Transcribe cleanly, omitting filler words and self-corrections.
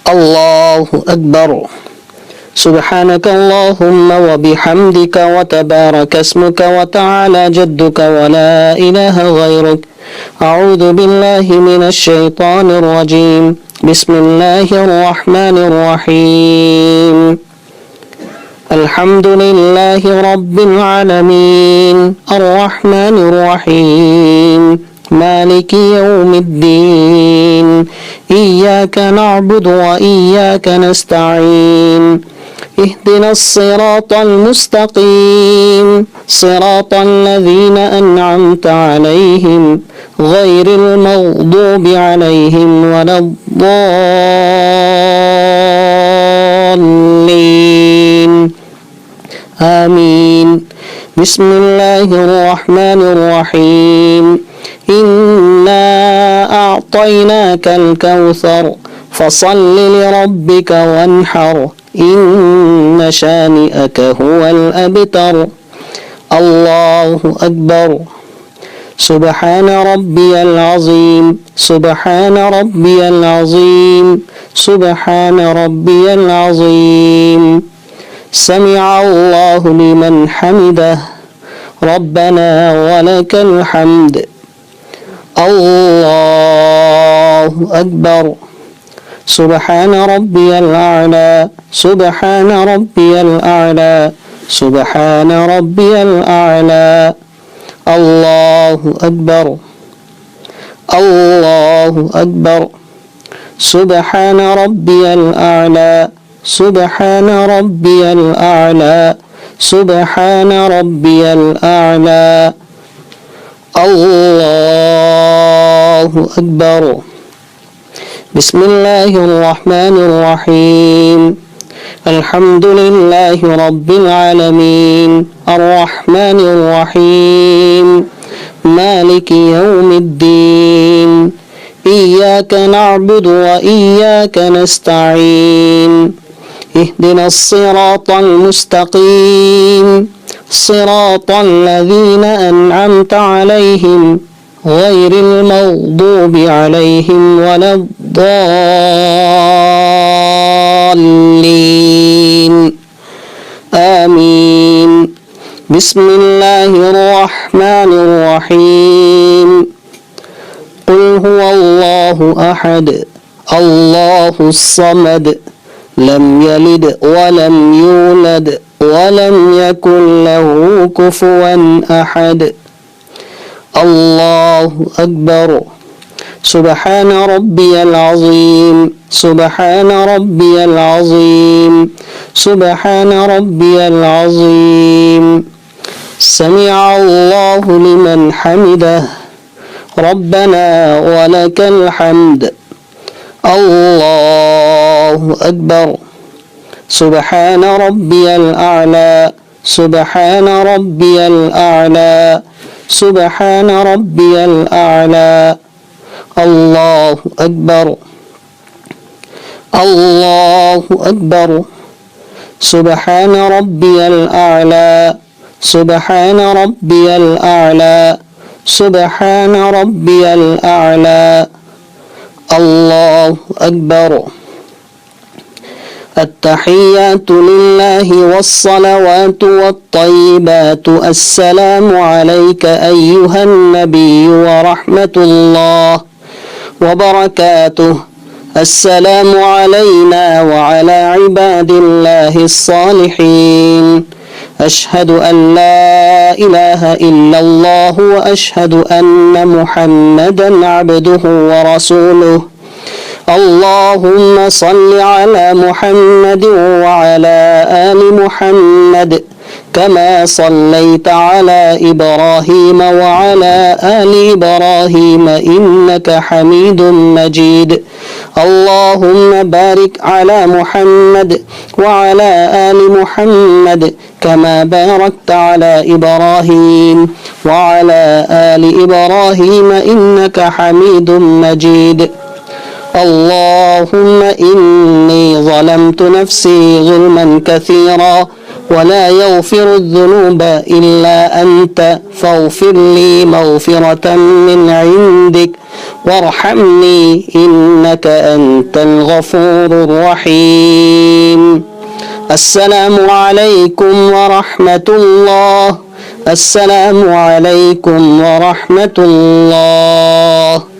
الله أكبر. سبحانك اللهم وبحمدك وتبارك اسمك وتعالى جدك ولا إله غيرك. أعوذ بالله من الشيطان الرجيم. بسم الله الرحمن الرحيم. الحمد لله رب العالمين الرحمن الرحيم مالك يوم الدين إياك نعبد وإياك نستعين اهدنا الصراط المستقيم صراط الذين أنعمت عليهم غير المغضوب عليهم ولا الضالين آمين. بسم الله الرحمن الرحيم. إنا أعطيناك الكوثر فصل لربك وانحر إن شانئك هو الأبتر. الله أكبر. سبحان ربي العظيم سبحان ربي العظيم سبحان ربي العظيم. سمع الله لمن حمده ربنا ولك الحمد. الله أكبر. سبحان ربي الأعلى سبحان ربي الأعلى سبحان ربي الأعلى. الله أكبر. الله أكبر. سبحان ربي الأعلى سبحان ربي الأعلى سبحان ربي الأعلى. الله أكبر. بسم الله الرحمن الرحيم. الحمد لله رب العالمين الرحمن الرحيم مالك يوم الدين إياك نعبد وإياك نستعين اهدنا الصراط المستقيم صراط الذين أنعمت عليهم غير المغضوب عليهم ولا الضالين آمين. بسم الله الرحمن الرحيم. قل هو الله أحد الله الصمد لم يلد ولم يولد ولم يكن له كفوا أحد. الله أكبر. سبحان ربي العظيم سبحان ربي العظيم سبحان ربي العظيم. سمع الله لمن حمده ربنا ولك الحمد. الله أكبر. سبحان ربي الأعلى سبحان ربي الأعلى سبحان ربي الأعلى. الله أكبر. الله أكبر. سبحان ربي الأعلى سبحان ربي الأعلى سبحان ربي الأعلى. الله أكبر. التحيات لله والصلوات والطيبات. السلام عليك أيها النبي ورحمة الله وبركاته. السلام علينا وعلى عباد الله الصالحين. أشهد أن لا إله إلا الله وأشهد أن محمدا عبده ورسوله. اللهم صل على محمد وعلى آل محمد كما صليت على إبراهيم وعلى آل إبراهيم إنك حميد مجيد. اللهم بارك على محمد وعلى آل محمد كما باركت على إبراهيم وعلى آل إبراهيم إنك حميد مجيد. اللهم إني ظلمت نفسي ظلما كثيرا ولا يغفر الذنوب إلا أنت فاغفر لي مغفرة من عندك وارحمني إنك أنت الغفور الرحيم. السلام عليكم ورحمة الله. السلام عليكم ورحمة الله.